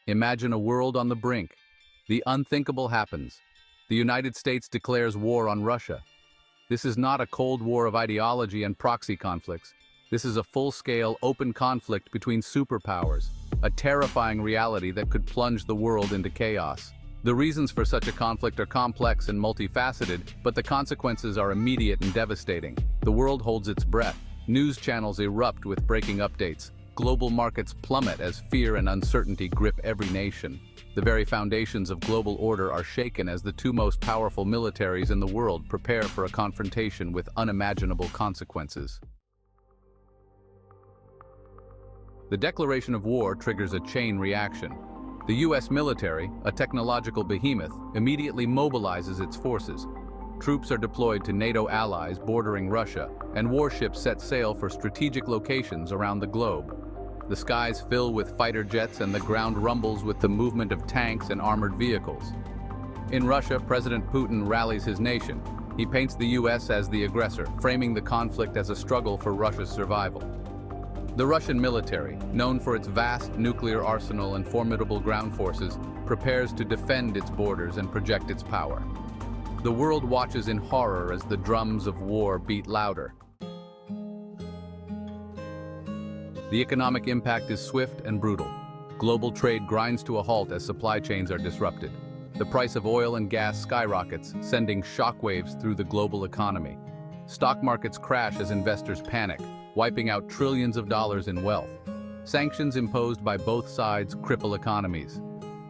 Imagine a world on the brink. The unthinkable happens. The United States declares war on Russia. This is not a Cold War of ideology and proxy conflicts. This is a full-scale, open conflict between superpowers, a terrifying reality that could plunge the world into chaos. The reasons for such a conflict are complex and multifaceted, but the consequences are immediate and devastating. The world holds its breath. News channels erupt with breaking updates. Global markets plummet as fear and uncertainty grip every nation. The very foundations of global order are shaken as the two most powerful militaries in the world prepare for a confrontation with unimaginable consequences. The declaration of war triggers a chain reaction. The U.S. military, a technological behemoth, immediately mobilizes its forces. Troops are deployed to NATO allies bordering Russia, and warships set sail for strategic locations around the globe. The skies fill with fighter jets and the ground rumbles with the movement of tanks and armored vehicles. In Russia, President Putin rallies his nation. He paints the U.S. as the aggressor, framing the conflict as a struggle for Russia's survival. The Russian military, known for its vast nuclear arsenal and formidable ground forces, prepares to defend its borders and project its power. The world watches in horror as the drums of war beat louder. The economic impact is swift and brutal. Global trade grinds to a halt as supply chains are disrupted. The price of oil and gas skyrockets, sending shockwaves through the global economy. Stock markets crash as investors panic, wiping out trillions of dollars in wealth. Sanctions imposed by both sides cripple economies.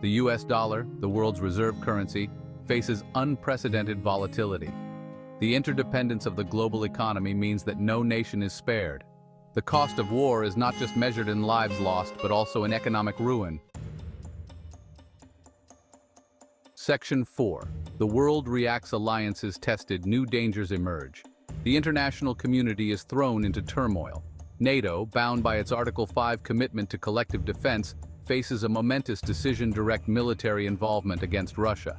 The US dollar, the world's reserve currency, faces unprecedented volatility. The interdependence of the global economy means that no nation is spared. The cost of war is not just measured in lives lost, but also in economic ruin. Section 4. The world reacts. Alliances tested, new dangers emerge. The international community is thrown into turmoil. NATO, bound by its Article 5 commitment to collective defense, faces a momentous decision: direct military involvement against Russia.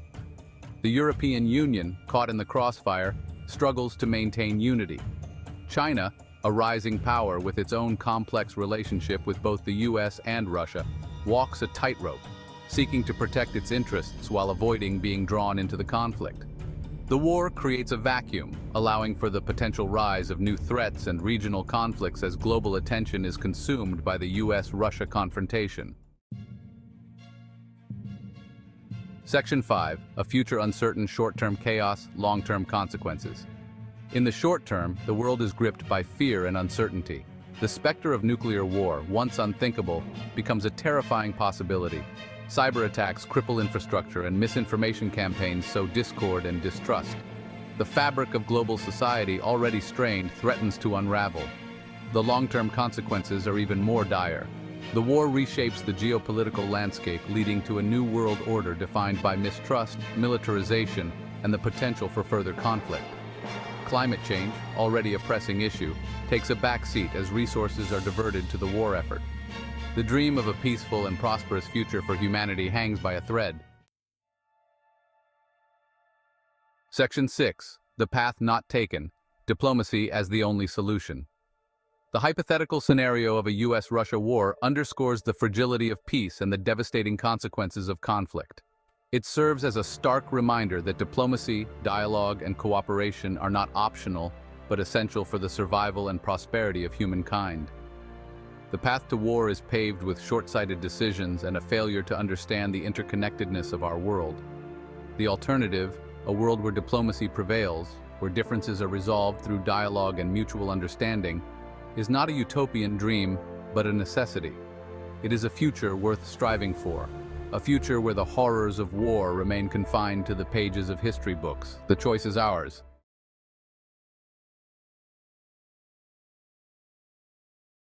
The European Union, caught in the crossfire, struggles to maintain unity. China, a rising power with its own complex relationship with both the US and Russia, walks a tightrope, seeking to protect its interests while avoiding being drawn into the conflict. The war creates a vacuum, allowing for the potential rise of new threats and regional conflicts as global attention is consumed by the US-Russia confrontation. Section 5. A future uncertain: short-term chaos, long-term consequences. In the short term, the world is gripped by fear and uncertainty. The specter of nuclear war, once unthinkable, becomes a terrifying possibility. Cyber attacks cripple infrastructure and misinformation campaigns sow discord and distrust. The fabric of global society, already strained, threatens to unravel. The long-term consequences are even more dire. The war reshapes the geopolitical landscape, leading to a new world order defined by mistrust, militarization, and the potential for further conflict. Climate change, already a pressing issue, takes a backseat as resources are diverted to the war effort. The dream of a peaceful and prosperous future for humanity hangs by a thread. Section 6. The path not taken: diplomacy as the only solution. The hypothetical scenario of a US-Russia war underscores the fragility of peace and the devastating consequences of conflict. It serves as a stark reminder that diplomacy, dialogue, and cooperation are not optional, but essential for the survival and prosperity of humankind. The path to war is paved with short-sighted decisions and a failure to understand the interconnectedness of our world. The alternative, a world where diplomacy prevails, where differences are resolved through dialogue and mutual understanding, is not a utopian dream, but a necessity. It is a future worth striving for. A future where the horrors of war remain confined to the pages of history books. The choice is ours.